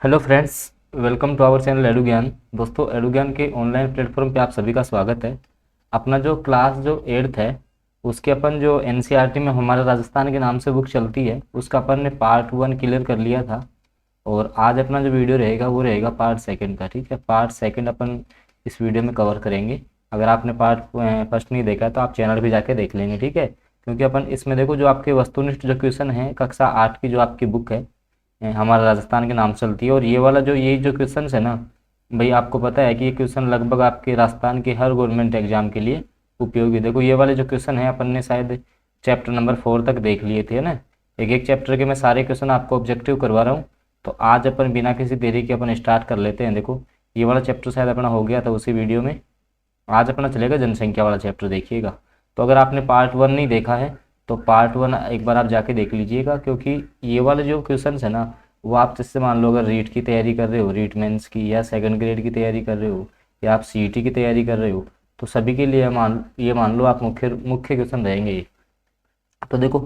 Hello friends, welcome to our channel Edu Gyan. दोस्तों, एडु ज्ञान के ऑनलाइन प्लेटफॉर्म पे आप सभी का स्वागत है। अपना जो क्लास जो 8th है उसके अपन जो एनसीईआरटी में हमारा राजस्थान के नाम से बुक चलती है उसका अपन ने पार्ट 1 क्लियर कर लिया था। और आज अपना जो वीडियो रहेगा वो रहेगा पार्ट सेकंड का। ठीक है, पार्ट सेकंड अपन इस वीडियो में कवर करेंगे। अगर आपने पार्ट फर्स्ट नहीं देखा तो आप चैनल भी जाके देख लेंगे। ठीक है, क्योंकि अपन इसमें देखो जो आपके वस्तुनिष्ठ जो क्वेश्चन है कक्षा 8 की जो आपकी बुक है हमारा राजस्थान के नाम चलती है। और ये वाला जो ये जो क्वेश्चन है ना भाई, आपको पता है कि ये क्वेश्चन लगभग आपके राजस्थान के हर गवर्नमेंट एग्जाम के लिए उपयोगी। देखो ये वाले जो क्वेश्चन है अपन ने शायद चैप्टर नंबर 4 तक देख लिए थे ना। एक एक चैप्टर के मैं सारे क्वेश्चन आपको ऑब्जेक्टिव करवा रहा हूँ। तो आज अपन बिना किसी देरी के अपन स्टार्ट कर लेते हैं। देखो ये वाला चैप्टर शायद अपना हो गया था उसी वीडियो में। आज अपना चलेगा जनसंख्या वाला चैप्टर, देखिएगा। तो अगर आपने पार्ट 1 नहीं देखा है तो पार्ट 1 एक बार आप जाके देख लीजिएगा, क्योंकि ये वाले जो क्वेश्चन है ना वो आप जैसे मान लो अगर रीट की तैयारी कर रहे हो, रीट मेंस की, या सेकंड ग्रेड की तैयारी कर रहे हो, या आप सीईटी की तैयारी कर रहे हो, तो सभी के लिए ये मान लो आप मुख्य मुख्य क्वेश्चन रहेंगे ये। तो देखो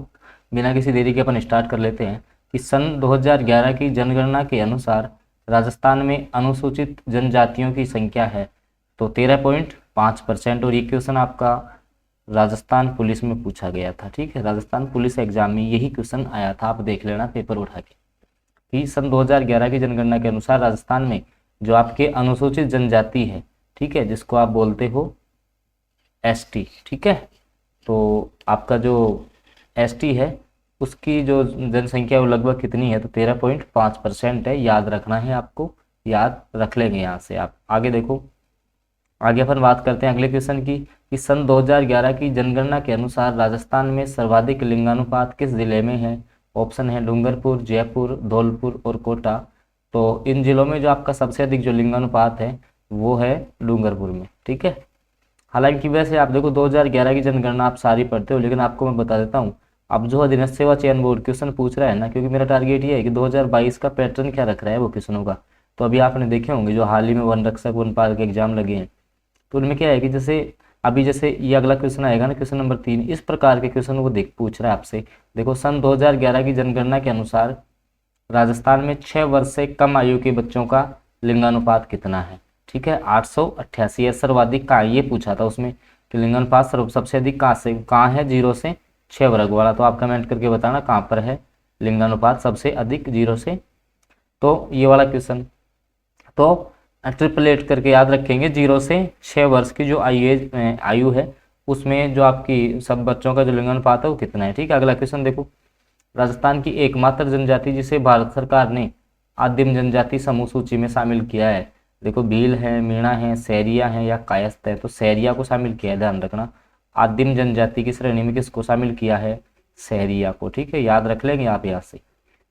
बिना किसी देरी के अपन स्टार्ट कर लेते हैं कि सन 2011 की जनगणना के अनुसार राजस्थान में अनुसूचित जनजातियों की संख्या है तो 13.5%। और ये क्वेश्चन आपका राजस्थान पुलिस में पूछा गया था। ठीक है, राजस्थान पुलिस एग्जाम में यही क्वेश्चन आया था, आप देख लेना पेपर उठा के कि सन 2011 की जनगणना के अनुसार राजस्थान में जो आपके अनुसूचित जनजाति है, ठीक है, जिसको आप बोलते हो एसटी, ठीक है, तो आपका जो एसटी है उसकी जो जनसंख्या वो लगभग कितनी है तो 13.5% है। याद रखना है आपको, याद रख लेंगे यहाँ से आप। आगे देखो, आगे अपन बात करते हैं अगले क्वेश्चन की कि सन 2011 की जनगणना के अनुसार राजस्थान में सर्वाधिक लिंगानुपात किस जिले में है। ऑप्शन है डूंगरपुर, जयपुर, धौलपुर और कोटा। तो इन जिलों में जो आपका सबसे अधिक जो लिंगानुपात है वो है डूंगरपुर में। ठीक है, हालांकि वैसे आप देखो 2011 की जनगणना आप सारी पढ़ते हो, लेकिन आपको मैं बता देता हूँ अब जो अधीनस्थ सेवा चयन बोर्ड क्वेश्चन पूछ रहा है ना, क्योंकि मेरा टारगेट ये है कि 2022 का पैटर्न क्या रख रहा है वो क्वेश्चनों का। तो अभी आपने देखे होंगे जो हाल ही में वन रक्षक वनपाल के एग्जाम लगे हैं, तो उनमें क्या है कि जैसे अभी जैसे ये अगला क्वेश्चन आएगा ना, क्वेश्चन नंबर 3, इस प्रकार के क्वेश्चन वो पूछ रहा है आपसे। देखो सन 2011 की जनगणना के अनुसार राजस्थान में 6 वर्ष से कम आयु के बच्चों का लिंगानुपात कितना है। ठीक है, 888 है। सर्वाधिक कहाँ, ये पूछा था उसमें कि लिंगानुपात सबसे अधिक कहाँ से कहाँ है, 0 से 6 वर्ग वाला। तो आप कमेंट करके बताना कहाँ पर है लिंगानुपात सबसे अधिक 0 से। तो ये वाला क्वेश्चन तो ट्रिपल एट करके याद रखेंगे, 0 से 6 वर्ष की जो आयु है उसमें जो आपकी सब बच्चों का जो लिंगानुपात है वो कितना है। ठीक है, अगला क्वेश्चन देखो, राजस्थान की एकमात्र जनजाति जिसे भारत सरकार ने आदिम जनजाति समूह सूची में शामिल किया है। देखो भील है, मीणा है, सैरिया है या कायस्थ है। तो सैरिया को शामिल किया है, ध्यान रखना। आदिम जनजाति की श्रेणी में किसको शामिल किया है, सैरिया को। ठीक है, याद रख लेंगे आप यहाँ से।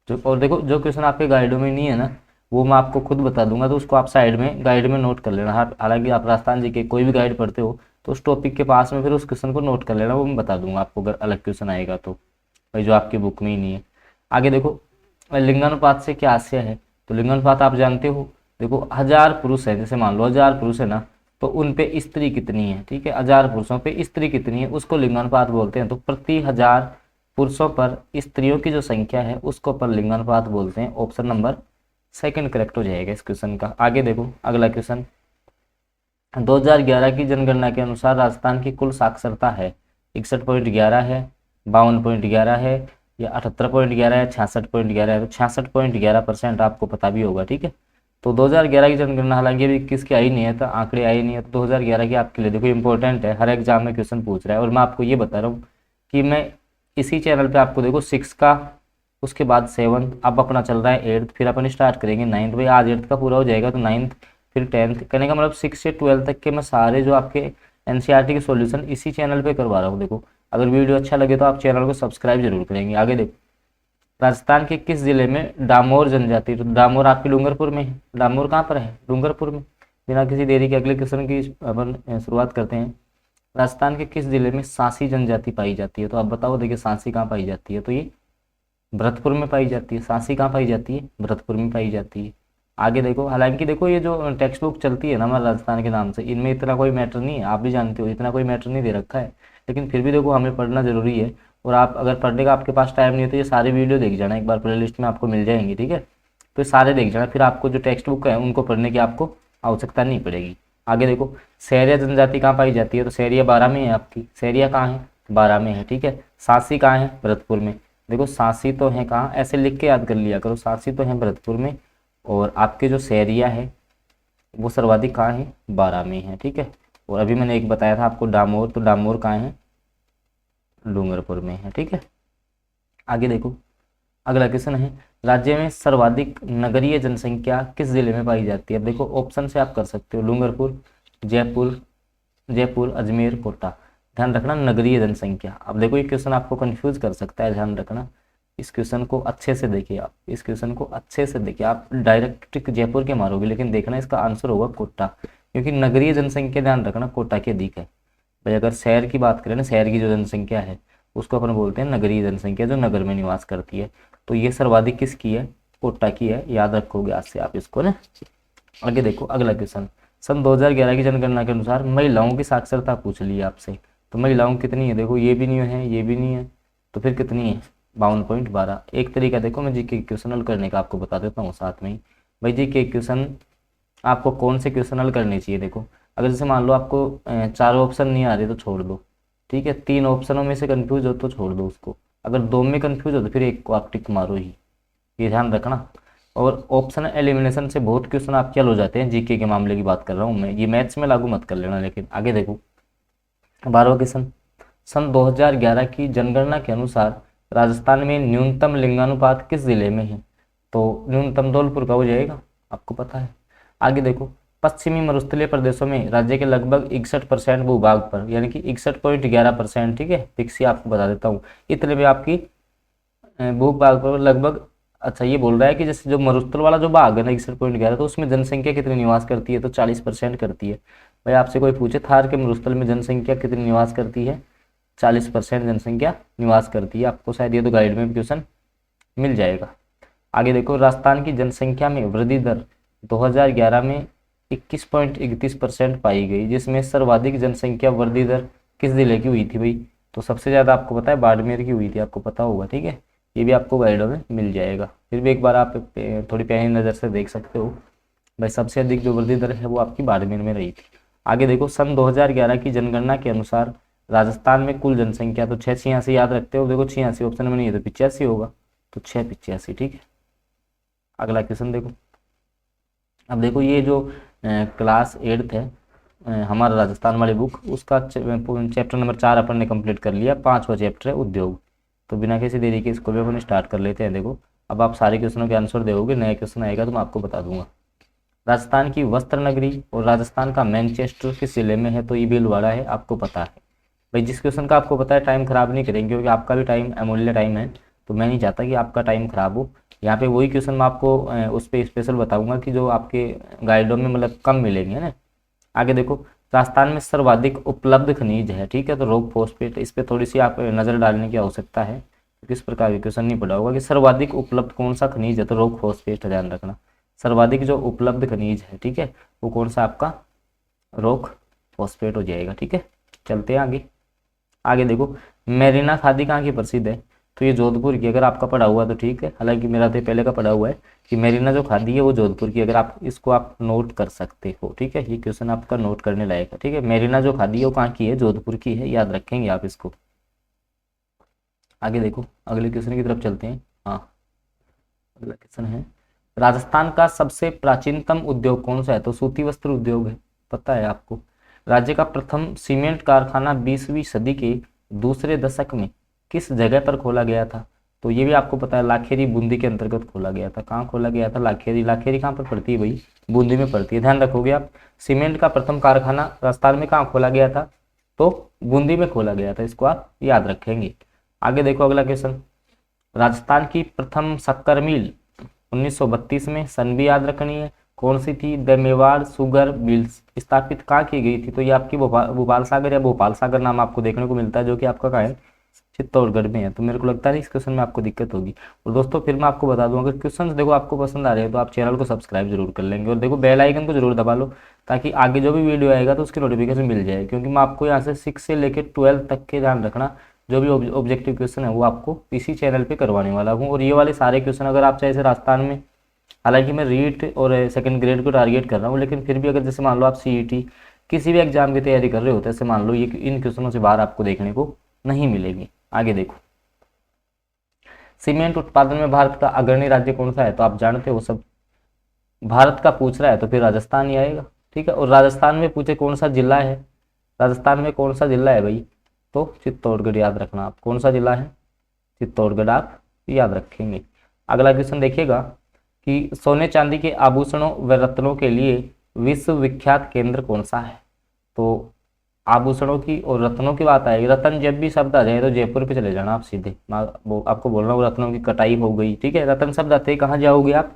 जो और देखो जो क्वेश्चन आपके गाइडों में नहीं है ना वो मैं आपको खुद बता दूंगा, तो उसको आप साइड में गाइड में नोट कर लेना। हालांकि आप राजस्थान जी के कोई भी गाइड पढ़ते हो तो उस टॉपिक के पास में फिर उस क्वेश्चन को नोट कर लेना, वो मैं बता दूंगा आपको अगर अलग क्वेश्चन आएगा तो, भाई जो आपकी बुक में ही नहीं है। आगे देखो लिंगानुपात से क्या आशय है, तो लिंगानुपात आप जानते हो। देखो 1000 पुरुष है, जैसे मान लो 1000 पुरुष है ना, तो उन पे स्त्री कितनी है। ठीक है, 1000 पुरुषों पे स्त्री कितनी है उसको लिंगानुपात बोलते हैं। तो प्रति 1000 पुरुषों पर स्त्रियों की जो संख्या है उसको पर लिंगानुपात बोलते हैं। ऑप्शन नंबर सेकंड करेक्ट हो जाएगा इस क्वेश्चन का। आगे देखो अगला क्वेश्चन, 2011 की जनगणना के अनुसार राजस्थान की कुल साक्षरता है 61.11 है, 52.11 है, या 78.11 है, 66.11 है। तो 66.11% आपको पता भी होगा। ठीक है, तो 2011 की जनगणना हालांकि अभी 21 की आई नहीं है, तो आंकड़े आई नहीं है, तो 2011 की आपके लिए देखो इंपॉर्टेंट है, हर एग्जाम में क्वेश्चन पूछ रहा है। और मैं आपको ये बता रहा हूँ कि मैं इसी चैनल पे आपको देखो 6 का, उसके बाद 7th, अब अपना चल रहा है 8th, फिर अपन स्टार्ट करेंगे 9th। भाई आज 8th का पूरा हो जाएगा तो 9th फिर 10th करने का मतलब 6 से 12 तक के मैं सारे जो आपके एनसीईआरटी के सॉल्यूशन इसी चैनल पे करवा रहा हूँ। देखो अगर वीडियो अच्छा लगे तो आप चैनल को सब्सक्राइब जरूर करेंगे। आगे देखो, राजस्थान के किस जिले में डामोर जनजाति, तो डामोर आपके डूंगरपुर में है। डामोर कहाँ पर है, डूंगरपुर में। बिना किसी देरी के अगले क्वेश्चन की अपन शुरुआत करते हैं। राजस्थान के किस जिले में सांसी जनजाति पाई जाती है, तो आप बताओ। देखिए सांसी कहाँ पाई जाती है, तो ये भरतपुर में पाई जाती है। सांसी कहाँ पाई जाती है, भरतपुर में पाई जाती है। आगे देखो, हालांकि देखो ये जो टेक्स्ट बुक चलती है ना हमारे राजस्थान के नाम से, इनमें इतना कोई मैटर नहीं है, आप भी जानते हो इतना कोई मैटर नहीं दे रखा है, लेकिन फिर भी देखो हमें पढ़ना जरूरी है। और आप अगर पढ़ने का आपके पास टाइम नहीं है तो ये सारी वीडियो देख जाना एक बार, प्लेलिस्ट में आपको मिल जाएंगी। ठीक है, तो ये सारे देख जाना, फिर आपको जो टेक्स्ट बुक है उनको पढ़ने की आपको आवश्यकता नहीं पड़ेगी। आगे देखो, शहरिया जनजाति कहाँ पाई जाती है, तो शहरिया 12 में है आपकी, शहरिया कहाँ है 12 में है, ठीक है। सांसी कहाँ है, भरतपुर में। देखो सांसी तो है कहाँ, ऐसे लिख के याद कर लिया करो, सांसी तो है भरतपुर में, और आपके जो शहरिया है वो सर्वाधिक कहाँ है, 12 में है, ठीक है। और अभी मैंने एक बताया था आपको डामोर, तो डामोर कहाँ है, डूंगरपुर में है, ठीक है। आगे देखो, अगला क्वेश्चन है, राज्य में सर्वाधिक नगरीय जनसंख्या किस जिले में पाई जाती है। अब देखो ऑप्शन से आप कर सकते हो, डूंगरपुर, जयपुर, अजमेर, कोटा। ध्यान रखना नगरीय जनसंख्या। अब देखो ये क्वेश्चन आपको कंफ्यूज कर सकता है, ध्यान रखना। इस क्वेश्चन को अच्छे से देखिए आप, इस क्वेश्चन को अच्छे से देखिए। आप डायरेक्ट जयपुर के मारोगे, लेकिन देखना इसका आंसर होगा कोटा, क्योंकि नगरीय जनसंख्या ध्यान रखना कोटा की अधिक है। भाई अगर शहर की बात करें ना, शहर की जो जनसंख्या है उसको अपन बोलते हैं नगरीय जनसंख्या, जो नगर में निवास करती है। तो ये सर्वाधिक किसकी है, कोटा की है, याद रखोगे आज से आप इसको ना। आगे देखो अगला क्वेश्चन, सन 2011 की जनगणना के अनुसार महिलाओं की साक्षरता पूछ ली आपसे। तो महिलाओं कितनी है, देखो ये भी नहीं है, ये भी नहीं है, तो फिर कितनी है, 52.12। एक तरीका देखो, मैं जीके क्वेश्चन हल करने का आपको बता देता हूँ साथ में ही। भाई जीके क्वेश्चन आपको कौन से क्वेश्चन हल करने चाहिए, देखो अगर जैसे मान लो आपको 4 ऑप्शन नहीं आ रहे तो छोड़ दो, ठीक है। 3 ऑप्शनों में से कंफ्यूज हो तो छोड़ दो उसको, अगर 2 में कंफ्यूज हो तो फिर एक को आप टिक मारो ही, ये ध्यान रखना। और ऑप्शन एलिमिनेशन से बहुत क्वेश्चन आपके हल हो जाते हैं, जीके के मामले की बात कर रहा हूँ मैं, ये मैथ्स में लागू मत कर लेना। लेकिन आगे देखो 12वां क्वेश्चन, सन 2011 की जनगणना के अनुसार राजस्थान में न्यूनतम लिंगानुपात किस जिले में है। तो न्यूनतम धौलपुर का हो जाएगा, आपको पता है। आगे देखो, पश्चिमी मरुस्थलीय प्रदेशों में राज्य के लगभग 61% भूभाग पर, यानी कि 61.11%, ठीक है, फिक्स ही आपको बता देता हूँ। इतने में आपकी भूभाग पर लगभग, अच्छा ये बोल रहा है कि जैसे जो मरुस्थल वाला जो भाग है ना 61.11, तो उसमें जनसंख्या कितनी निवास करती है, तो 40% करती है। भाई आपसे कोई पूछे थार के मरुस्थल में जनसंख्या कितनी निवास करती है, 40% जनसंख्या निवास करती है। आपको शायद ये तो गाइड में भी क्वेश्चन मिल जाएगा। आगे देखो, राजस्थान की जनसंख्या में वृद्धि दर 2011 में 21.31% पाई गई, जिसमें सर्वाधिक जनसंख्या वृद्धि दर किस जिले की हुई थी भाई, तो सबसे ज़्यादा आपको पता है बाड़मेर की हुई थी, आपको पता होगा, ठीक है। ये भी आपको गाइडों में मिल जाएगा, फिर भी एक बार आप थोड़ी प्यारी नज़र से देख सकते हो। भाई सबसे अधिक जो वृद्धि दर है वो आपकी बाड़मेर में रही थी। आगे देखो, सन 2011 की जनगणना के अनुसार राजस्थान में कुल जनसंख्या, तो 686 याद रखते हो, देखो 86 ऑप्शन में नहीं है तो 85 होगा, तो 685, ठीक है। अगला क्वेश्चन देखो, अब देखो ये जो क्लास 8th है हमारा राजस्थान वाली बुक, उसका चैप्टर नंबर 4 अपन ने कंप्लीट कर लिया, 5वां चैप्टर है उद्योग। तो बिना किसी देरी के इसको भी अपन स्टार्ट कर लेते हैं। देखो अब आप सारे क्वेश्चनों के आंसर दोगे, नया क्वेश्चन आएगा तो मैं आपको बता दूंगा। राजस्थान की वस्त्र नगरी और राजस्थान का मैनचेस्टर किस जिले में है, तो ये भीलवाड़ा है, आपको पता है। भाई जिस क्वेश्चन का आपको पता है टाइम खराब नहीं करेंगे, क्योंकि आपका भी टाइम अमूल्य टाइम है, तो मैं नहीं चाहता कि आपका टाइम खराब हो। यहाँ पे वही क्वेश्चन मैं आपको उस पर स्पेशल बताऊंगा कि जो आपके गाइडों में मतलब कम मिलेंगे ना। आगे देखो, राजस्थान में सर्वाधिक उपलब्ध खनिज है, ठीक है, तो रॉक फॉस्फेट, इस पर थोड़ी सी आप नज़र डालने की आवश्यकता है, किस प्रकार के क्वेश्चन नहीं पढ़ा होगा कि सर्वाधिक उपलब्ध कौन सा खनिज है, तो रॉक फॉस्फेट, ध्यान रखना। सर्वाधिक जो उपलब्ध खनिज है, ठीक है, वो कौन सा आपका रॉक फॉस्फेट हो जाएगा, ठीक है। चलते हैं आगे। आगे देखो, मेरिना खादी कहाँ की प्रसिद्ध है, तो ये जोधपुर की, अगर आपका पढ़ा हुआ है तो ठीक है, हालांकि मेरा तो पहले का पढ़ा हुआ है कि मेरिना जो खादी है वो जोधपुर की, अगर आप इसको आप नोट कर सकते हो, ठीक है, ये क्वेश्चन आपका नोट करने लायक है, ठीक है। मेरिना जो खादी है वो कहाँ की है, जोधपुर की है, याद रखेंगे आप इसको। आगे देखो, अगले क्वेश्चन की तरफ चलते हैं। हाँ, अगला क्वेश्चन है, राजस्थान का सबसे प्राचीनतम उद्योग कौन सा है, तो सूती वस्त्र उद्योग है, पता है आपको। राज्य का प्रथम सीमेंट कारखाना 20वीं सदी के दूसरे दशक में किस जगह पर खोला गया था, तो ये भी आपको पता है, लाखेरी बूंदी के अंतर्गत खोला गया था। कहाँ खोला गया था, लाखेरी। लाखेरी कहाँ पर पड़ती है भाई, बूंदी में पड़ती है, ध्यान रखोगे आप। सीमेंट का प्रथम कारखाना राजस्थान में कहाँ खोला गया था, तो बूंदी में खोला गया था, इसको आप याद रखेंगे। आगे देखो अगला क्वेश्चन, राजस्थान की प्रथम शक्कर मिल 1932 में, सन भी याद रखनी है, कौन सी थी, द मेवाड़ शुगर मिल्स, स्थापित कहाँ की गई थी, तो ये आपकी भोपाल सागर या भोपाल सागर नाम आपको देखने को मिलता है, जो कि आपका कहाँ है, चित्तौड़गढ़ में है। तो मेरे को लगता है इस क्वेश्चन में आपको दिक्कत होगी। और दोस्तों फिर मैं आपको बता दूं, अगर क्वेश्चन देखो आपको पसंद आ रहे हैं तो आप चैनल को सब्सक्राइब जरूर कर लेंगे, और देखो बेल आइकन को जरूर दबा लो, ताकि आगे जो भी वीडियो आएगा तो उसकी नोटिफिकेशन मिल जाए, क्योंकि मैं आपको यहाँ से 6 से लेकर 12 तक के, ध्यान रखना, जो भी ऑब्जेक्टिव क्वेश्चन है वो आपको इसी चैनल पर करवाने वाला हूँ। और ये वाले सारे क्वेश्चन अगर आप चाहे राजस्थान में हालांकि मैं रीट और सेकंड ग्रेड को टारगेट कर रहा हूँ, लेकिन फिर भी अगर जैसे मान लो आप सीईटी किसी भी एग्जाम की तैयारी कर रहे हो तो ऐसे मान लो ये इन क्वेश्चनों से बाहर आपको देखने को नहीं मिलेगी। आगे देखो, सीमेंट उत्पादन में भारत का अग्रणी राज्य कौन सा है? तो आप जानते हो सब, भारत का पूछ रहा है तो फिर राजस्थान ही आएगा। ठीक है, और राजस्थान में पूछे कौन सा जिला है, राजस्थान में कौन सा जिला है भाई? तो चित्तौड़गढ़ याद रखना आप, कौन सा जिला है? चित्तौड़गढ़ आप याद रखेंगे। अगला क्वेश्चन देखिएगा कि सोने चांदी के आभूषणों व रत्नों के लिए विश्व विख्यात केंद्र कौन सा है? तो आभूषणों की और रत्नों की बात आएगी, रत्न जब भी शब्द आ जाए तो जयपुर पे चले जाना आप सीधे। मैं आपको बोल रहा हूँ रत्नों की कटाई हो गई, ठीक है, रत्न शब्द आते ही कहाँ जाओगे आप?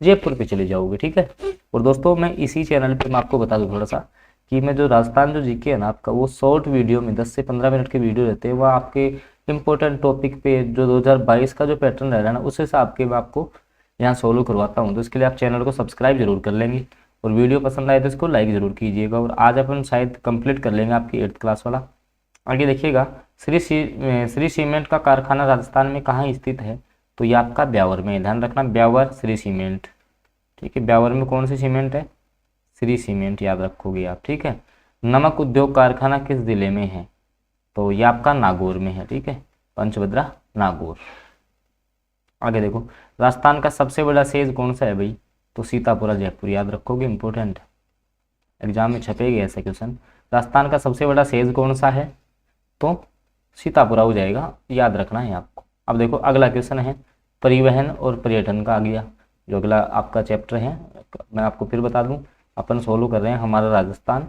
जयपुर पे चले जाओगे। ठीक है, और दोस्तों मैं इसी चैनल पे मैं आपको बता दूं थोड़ा सा कि मैं जो राजस्थान जो जीके है ना आपका, वो शॉर्ट वीडियो में 10 से 15 मिनट के वीडियो रहते हैं, वो आपके इंपॉर्टेंट टॉपिक पे जो 2022 का जो पैटर्न रह रहा है ना उस हिसाब के मैं आपको यहाँ सोल्व करवाता हूँ। तो इसके लिए आप चैनल को सब्सक्राइब जरूर कर लेंगे और वीडियो पसंद आए तो इसको लाइक जरूर कीजिएगा। और आज अपन शायद कंप्लीट कर लेंगे आपकी 8th क्लास वाला। आगे देखिएगा, श्री सीमेंट का कारखाना राजस्थान में कहाँ स्थित है? तो ये आपका ब्यावर में, ध्यान रखना, ब्यावर श्री सीमेंट। ठीक है, ब्यावर में कौन सी सीमेंट है? श्री सीमेंट याद रखोगे आप। ठीक है, नमक उद्योग कारखाना किस जिले में है? तो ये आपका नागौर में है। ठीक है, पंचभद्रा नागौर। आगे देखो, राजस्थान का सबसे बड़ा सेज कौन सा है भाई? तो सीतापुरा जयपुर याद रखोगे, इंपॉर्टेंट एग्जाम में छपेगा ऐसा क्वेश्चन। राजस्थान का सबसे बड़ा सेज कौन सा है? तो सीतापुरा हो जाएगा, याद रखना है आपको। अब देखो अगला क्वेश्चन है परिवहन और पर्यटन का आ गया, जो अगला आपका चैप्टर है। मैं आपको फिर बता दूं, अपन सोल्व कर रहे हैं हमारा राजस्थान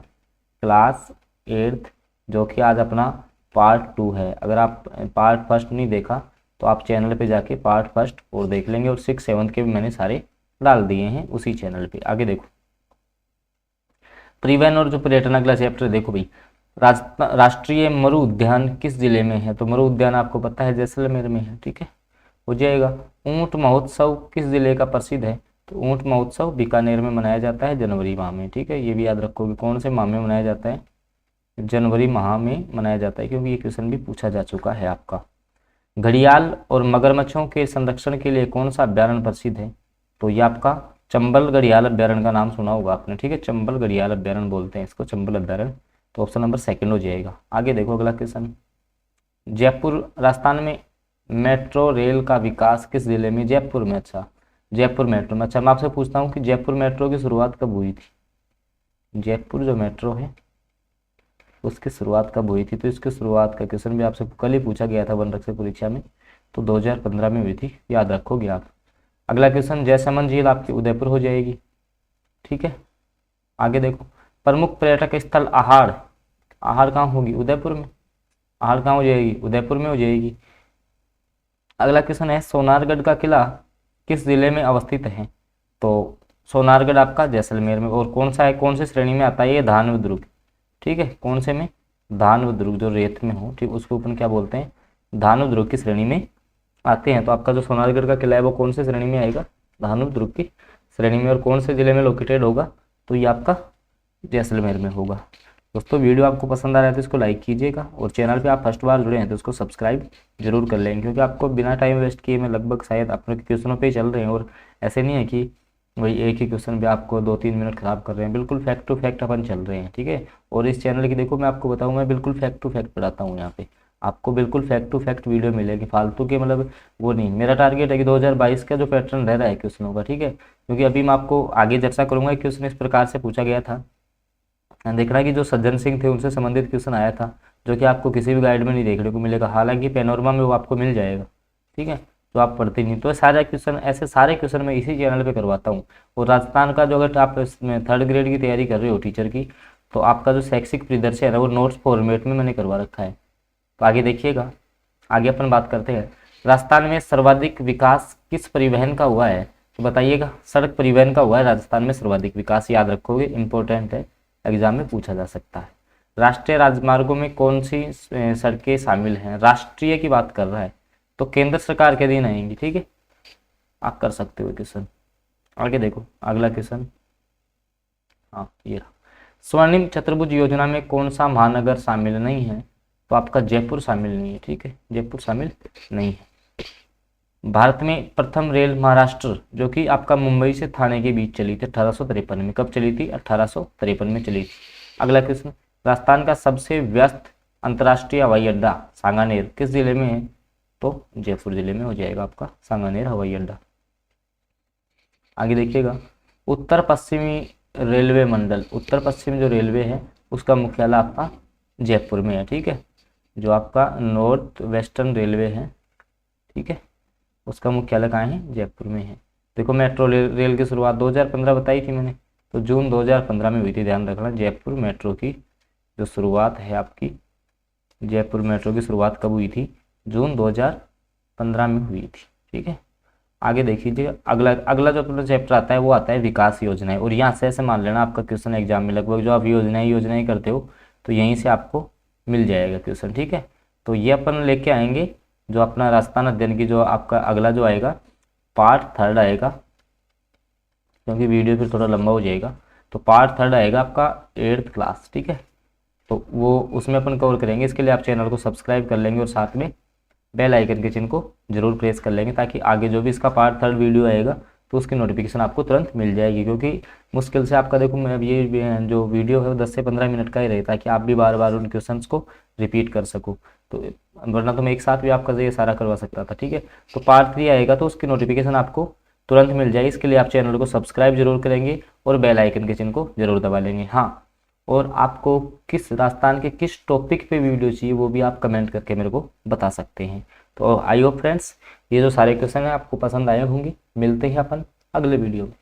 क्लास 8th, जो कि आज अपना पार्ट 2 है। अगर आप पार्ट फर्स्ट नहीं देखा तो आप चैनल पे जाके पार्ट फर्स्ट और देख लेंगे, और 6, 7 के भी मैंने सारे डाल दिए हैं उसी चैनल पे। आगे देखो, परिवहन और जो पर्यटन अगला चैप्टर देखो भाई, राष्ट्रीय मरु उद्यान किस जिले में है? तो मरु उद्यान आपको पता है जैसलमेर में है। ठीक है, हो जाएगा। ऊंट महोत्सव किस जिले का प्रसिद्ध है? तो ऊंट महोत्सव बीकानेर में मनाया जाता है जनवरी माह में। ठीक है, ये भी याद रखोगे, कौन से माह में मनाया जाता है? जनवरी माह में मनाया जाता है, क्योंकि ये क्वेश्चन भी पूछा जा चुका है आपका। घड़ियाल और मगरमच्छों के संरक्षण के लिए कौन सा अभ्यारण्य प्रसिद्ध है? तो ये आपका चंबल घड़ियाल अभ्यारण्य का नाम सुना होगा आपने। ठीक है, चंबल घड़ियाल अभ्यारण्य बोलते हैं इसको, चंबल अभ्यारण्य। तो ऑप्शन नंबर 2 हो जाएगा। आगे देखो अगला क्वेश्चन, जयपुर राजस्थान में मेट्रो रेल का विकास किस जिले में? जयपुर में। अच्छा, जयपुर मेट्रो में। अच्छा, मैं आपसे पूछता हूँ कि जयपुर मेट्रो की शुरुआत कब हुई थी? जयपुर जो मेट्रो है उसकी शुरुआत कब हुई थी? तो इसकी शुरुआत का क्वेश्चन भी आपसे कल ही पूछा गया था वन रक्षक परीक्षा में, तो 2015 में हुई थी, याद रखोगे आप। अगला क्वेश्चन, जयसमंद झील आपकी उदयपुर हो जाएगी। ठीक है, आगे देखो, प्रमुख पर्यटक स्थल आहड़, आहड़ कहाँ होगी? उदयपुर में। आहड़ कहाँ हो जाएगी? उदयपुर में हो जाएगी। अगला क्वेश्चन है, सोनारगढ़ का किला किस जिले में अवस्थित है? तो सोनारगढ़ आपका जैसलमेर में। और कौन सा है, कौन सी श्रेणी में आता है? ये धानव दुर्ग। ठीक है, कौन से में? धानव दुर्ग, जो रेत में हो, ठीक, उसको अपन क्या बोलते हैं? धानव दुर्ग की श्रेणी में आते हैं। तो आपका जो सोनारगढ़ का किला है वो कौन से श्रेणी में आएगा? धानव दुर्ग की श्रेणी में। और कौन से जिले में लोकेटेड होगा? तो ये आपका जैसलमेर में होगा। दोस्तों वीडियो आपको पसंद आ रहा है तो इसको लाइक कीजिएगा, और चैनल पे आप फर्स्ट बार जुड़े हैं तो इसको सब्सक्राइब जरूर कर लेंगे, क्योंकि आपको बिना टाइम वेस्ट किए मैं लगभग शायद अपने क्वेश्चनों पे ही चल रहे हैं। और ऐसे नहीं है कि वही एक ही क्वेश्चन पे आपको 2-3 मिनट खराब कर रहे हैं, बिल्कुल फैक्ट टू फैक्ट अपन चल रहे हैं। ठीक है, और इस चैनल की देखो मैं आपको बताऊँ, मैं बिल्कुल फैक्ट टू फैक्ट पढ़ाता हूँ। यहाँ पे आपको बिल्कुल फैक्ट टू फैक्ट वीडियो मिलेगी, फालतू के मतलब वो नहीं। मेरा टारगेट है कि 2022 का जो पैटर्न रह रहा है क्वेश्चनों का, ठीक है, क्योंकि अभी मैं आपको आगे चर्चा करूंगा। क्वेश्चन इस प्रकार से पूछा गया था, देखना कि जो सज्जन सिंह थे उनसे संबंधित क्वेश्चन आया था, जो कि आपको किसी भी गाइड में नहीं देखने को मिलेगा। हालांकि पैनोरमा में वो आपको मिल जाएगा। ठीक है, तो आप पढ़ते नहीं। तो सारे क्वेश्चन, ऐसे सारे क्वेश्चन मैं इसी चैनल पे करवाता हूँ। और राजस्थान का जो अगर आप 3rd ग्रेड की तैयारी कर रहे हो टीचर की, तो आपका जो शैक्षिक परिदृश्य है ना वो नोट्स फॉर्मेट में मैंने करवा रखा है। तो आगे देखिएगा, आगे अपन बात करते हैं, राजस्थान में सर्वाधिक विकास किस परिवहन का हुआ है? तो बताइएगा, सड़क परिवहन का हुआ है राजस्थान में सर्वाधिक विकास, याद रखोगे, इंपॉर्टेंट है, एग्जाम में पूछा जा सकता है। राष्ट्रीय राजमार्गों में कौन सी सड़कें शामिल हैं? राष्ट्रीय की बात कर रहा है तो केंद्र सरकार के अधीन आएंगी। ठीक है, आप कर सकते हो क्वेश्चन। आगे देखो अगला क्वेश्चन, हाँ ये रहा, स्वर्णिम चतुर्भुज योजना में कौन सा महानगर शामिल नहीं है? तो आपका जयपुर शामिल नहीं है। ठीक है, जयपुर शामिल नहीं है। भारत में प्रथम रेल महाराष्ट्र जो कि आपका मुंबई से ठाणे के बीच चली थी 1853 में। कब चली थी? 1853 में चली थी। अगला क्वेश्चन, राजस्थान का सबसे व्यस्त अंतर्राष्ट्रीय हवाई अड्डा सांगानेर किस जिले में है? तो जयपुर जिले में हो जाएगा आपका सांगानेर हवाई अड्डा। आगे देखिएगा, उत्तर पश्चिमी रेलवे मंडल, उत्तर पश्चिमी जो रेलवे है उसका मुख्यालय आपका जयपुर में है। ठीक है, जो आपका नॉर्थ वेस्टर्न रेलवे है, ठीक है, उसका मुख्यालय कहाँ है? जयपुर में है। देखो मेट्रो रेल की शुरुआत 2015 बताई थी मैंने, तो जून 2015 में हुई थी। ध्यान रखना, जयपुर मेट्रो की जो शुरुआत है आपकी, जयपुर मेट्रो की शुरुआत कब हुई थी? जून 2015 में हुई थी। ठीक है, आगे देख लीजिए, अगला जो अपना चैप्टर आता है वो आता है विकास योजनाएं। और यहाँ से ऐसे मान लेना आपका क्वेश्चन एग्जाम में लगभग जो आप योजनाएं करते हो तो यहीं से आपको मिल जाएगा क्वेश्चन। ठीक है, तो ये अपन लेके आएंगे जो अपना राजस्थान अध्ययन की जो आपका अगला जो आएगा पार्ट 3 आएगा, क्योंकि वीडियो फिर थोड़ा लंबा हो जाएगा। तो पार्ट 3 आएगा आपका 8th क्लास। ठीक है, तो वो उसमें अपन कवर करेंगे। इसके लिए आप चैनल को सब्सक्राइब कर लेंगे और साथ में बेल आइकन के चिन्ह को जरूर प्रेस कर लेंगे, ताकि आगे जो भी इसका पार्ट 3 वीडियो आएगा तो उसकी नोटिफिकेशन आपको तुरंत मिल जाएगी। क्योंकि मुश्किल से आपका देखो मैं ये जो वीडियो है वो 10 से 15 मिनट का ही रहता है, ताकि आप भी बार बार उन क्वेश्चंस को रिपीट कर सको। तो वरना तो मैं एक साथ भी आपका ये सारा करवा सकता था। ठीक है, तो पार्ट 3 आएगा तो उसकी नोटिफिकेशन आपको तुरंत मिल जाएगी। इसके लिए आप चैनल को सब्सक्राइब जरूर करेंगे और बेल आइकन के चिन्ह को जरूर दबा लेंगे। हाँ, और आपको किस राजस्थान के किस टॉपिक पे वीडियो चाहिए वो भी आप कमेंट करके मेरे को बता सकते हैं। तो आई होप फ्रेंड्स ये जो सारे क्वेश्चन हैं आपको पसंद आए होंगे। मिलते हैं अपन अगले वीडियो में।